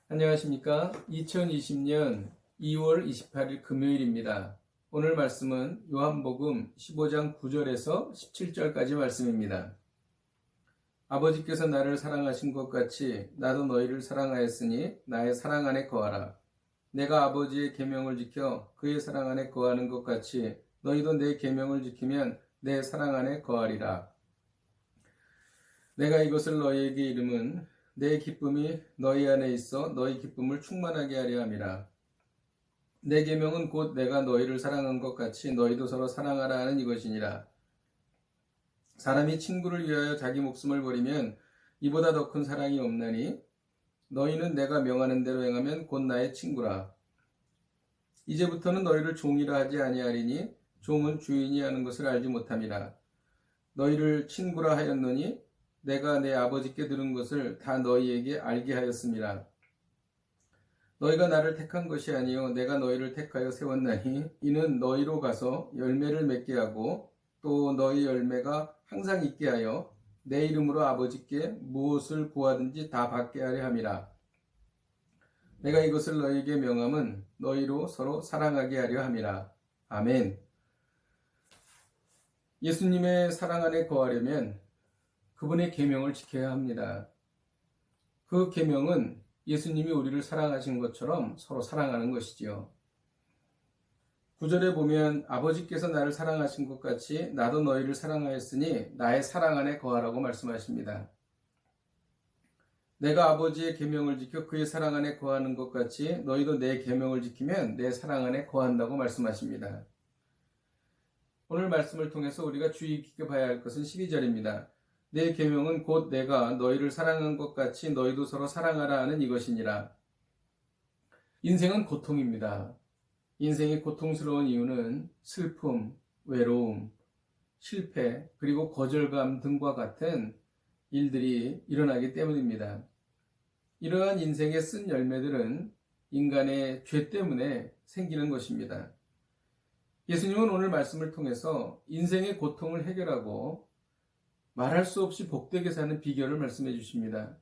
안녕하십니까? 2020년 2월 28일 금요일입니다. 오늘 말씀은 요한복음 15장 9절에서 17절까지 말씀입니다. 아버지께서 나를 사랑하신 것 같이 나도 너희를 사랑하였으니 나의 사랑 안에 거하라. 내가 아버지의 계명을 지켜 그의 사랑 안에 거하는 것 같이 너희도 내 계명을 지키면 내 사랑 안에 거하리라. 내가 이것을 너희에게 이름은 내 기쁨이 너희 안에 있어 너희 기쁨을 충만하게 하려 함이라. 내 계명은 곧 내가 너희를 사랑한 것 같이 너희도 서로 사랑하라 하는 이것이니라. 사람이 친구를 위하여 자기 목숨을 버리면 이보다 더 큰 사랑이 없나니 너희는 내가 명하는 대로 행하면 곧 나의 친구라. 이제부터는 너희를 종이라 하지 아니하리니 종은 주인이 하는 것을 알지 못함이라. 너희를 친구라 하였노니 내가 내 아버지께 들은 것을 다 너희에게 알게 하였음이라. 너희가 나를 택한 것이 아니요 내가 너희를 택하여 세웠나니 이는 너희로 가서 열매를 맺게 하고 또 너희 열매가 항상 있게 하여 내 이름으로 아버지께 무엇을 구하든지 다 받게 하려 함이라. 내가 이것을 너희에게 명함은 너희로 서로 사랑하게 하려 함이라. 아멘. 예수님의 사랑 안에 거하려면 그분의 계명을 지켜야 합니다. 그 계명은 예수님이 우리를 사랑하신 것처럼 서로 사랑하는 것이지요. 9절에 보면 아버지께서 나를 사랑하신 것 같이 나도 너희를 사랑하였으니 나의 사랑 안에 거하라고 말씀하십니다. 내가 아버지의 계명을 지켜 그의 사랑 안에 거하는 것 같이 너희도 내 계명을 지키면 내 사랑 안에 거한다고 말씀하십니다. 오늘 말씀을 통해서 우리가 주의 깊게 봐야 할 것은 12절입니다. 내 계명은 곧 내가 너희를 사랑한 것 같이 너희도 서로 사랑하라 하는 이것이니라. 인생은 고통입니다. 인생이 고통스러운 이유는 슬픔, 외로움, 실패, 그리고 거절감 등과 같은 일들이 일어나기 때문입니다. 이러한 인생의 쓴 열매들은 인간의 죄 때문에 생기는 것입니다. 예수님은 오늘 말씀을 통해서 인생의 고통을 해결하고 말할 수 없이 복되게 사는 비결을 말씀해 주십니다.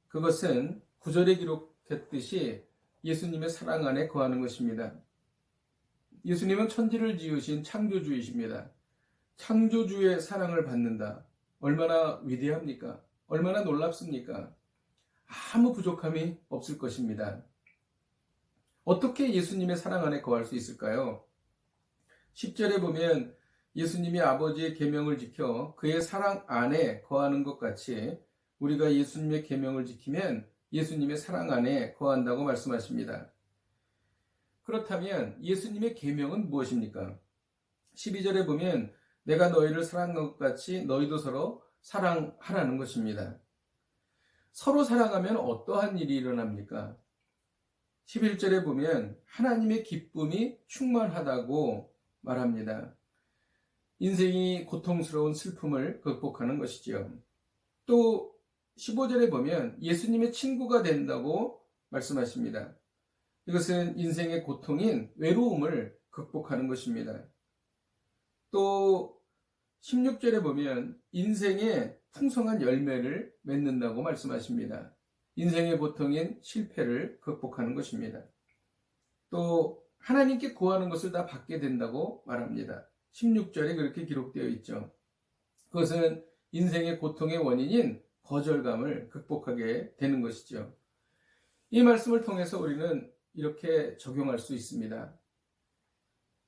그것은 9절에 기록했듯이 예수님의 사랑 안에 거하는 것입니다. 예수님은 천지를 지으신 창조주이십니다. 창조주의 사랑을 받는다. 얼마나 위대합니까? 얼마나 놀랍습니까? 아무 부족함이 없을 것입니다. 어떻게 예수님의 사랑 안에 거할 수 있을까요? 10절에 보면 예수님이 아버지의 계명을 지켜 그의 사랑 안에 거하는 것 같이 우리가 예수님의 계명을 지키면 예수님의 사랑 안에 거한다고 말씀하십니다. 그렇다면 예수님의 계명은 무엇입니까? 12절에 보면 내가 너희를 사랑한 것 같이 너희도 서로 사랑하라는 것입니다. 서로 사랑하면 어떠한 일이 일어납니까? 11절에 보면 하나님의 기쁨이 충만하다고 말합니다. 인생이 고통스러운 슬픔을 극복하는 것이지요. 또 15절에 보면 예수님의 친구가 된다고 말씀하십니다. 이것은 인생의 고통인 외로움을 극복하는 것입니다. 또 16절에 보면 인생의 풍성한 열매를 맺는다고 말씀하십니다. 인생의 고통인 실패를 극복하는 것입니다. 또 하나님께 구하는 것을 다 받게 된다고 말합니다. 16절에 그렇게 기록되어 있죠. 그것은 인생의 고통의 원인인 거절감을 극복하게 되는 것이죠. 이 말씀을 통해서 우리는 이렇게 적용할 수 있습니다.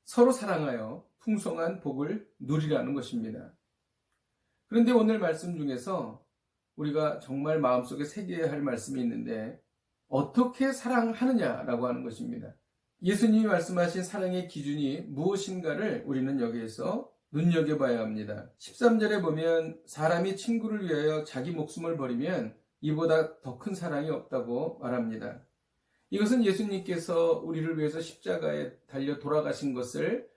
서로 사랑하여 풍성한 복을 누리라는 것입니다. 그런데 오늘 말씀 중에서 우리가 정말 마음속에 새겨야 할 말씀이 있는데 어떻게 사랑하느냐라고 하는 것입니다. 예수님이 말씀하신 사랑의 기준이 무엇인가를 우리는 여기에서 눈여겨봐야 합니다. 13절에 보면 사람이 친구를 위하여 자기 목숨을 버리면 이보다 더 큰 사랑이 없다고 말합니다. 이것은 예수님께서 우리를 위해서 십자가에 달려 돌아가신 것을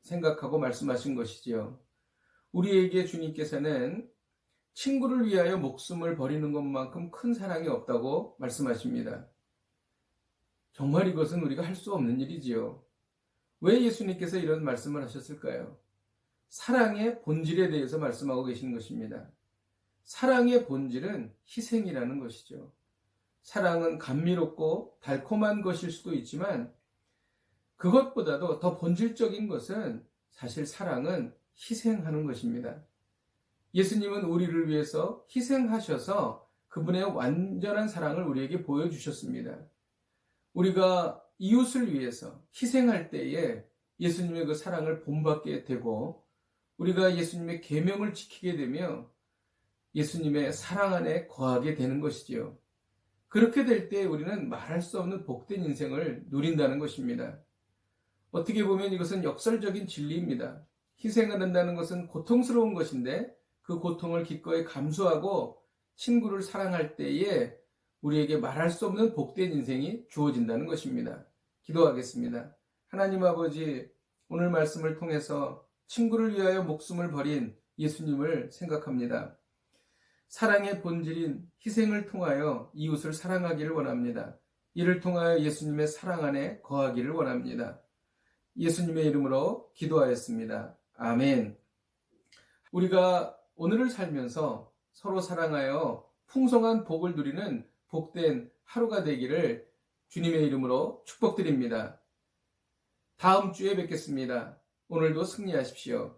생각하고 말씀하신 것이지요. 우리에게 주님께서는 친구를 위하여 목숨을 버리는 것만큼 큰 사랑이 없다고 말씀하십니다. 정말 이것은 우리가 할 수 없는 일이지요. 왜 예수님께서 이런 말씀을 하셨을까요? 사랑의 본질에 대해서 말씀하고 계시는 것입니다. 사랑의 본질은 희생이라는 것이죠. 사랑은 감미롭고 달콤한 것일 수도 있지만 그것보다도 더 본질적인 것은 사실 사랑은 희생하는 것입니다. 예수님은 우리를 위해서 희생하셔서 그분의 완전한 사랑을 우리에게 보여주셨습니다. 우리가 이웃을 위해서 희생할 때에 예수님의 그 사랑을 본받게 되고 우리가 예수님의 계명을 지키게 되며 예수님의 사랑 안에 거하게 되는 것이지요. 그렇게 될 때 우리는 말할 수 없는 복된 인생을 누린다는 것입니다. 어떻게 보면 이것은 역설적인 진리입니다. 희생을 한다는 것은 고통스러운 것인데 그 고통을 기꺼이 감수하고 친구를 사랑할 때에 우리에게 말할 수 없는 복된 인생이 주어진다는 것입니다. 기도하겠습니다. 하나님 아버지, 오늘 말씀을 통해서 친구를 위하여 목숨을 버린 예수님을 생각합니다. 사랑의 본질인 희생을 통하여 이웃을 사랑하기를 원합니다. 이를 통하여 예수님의 사랑 안에 거하기를 원합니다. 예수님의 이름으로 기도하였습니다. 아멘. 우리가 오늘을 살면서 서로 사랑하여 풍성한 복을 누리는 복된 하루가 되기를 주님의 이름으로 축복드립니다. 다음 주에 뵙겠습니다. 오늘도 승리하십시오.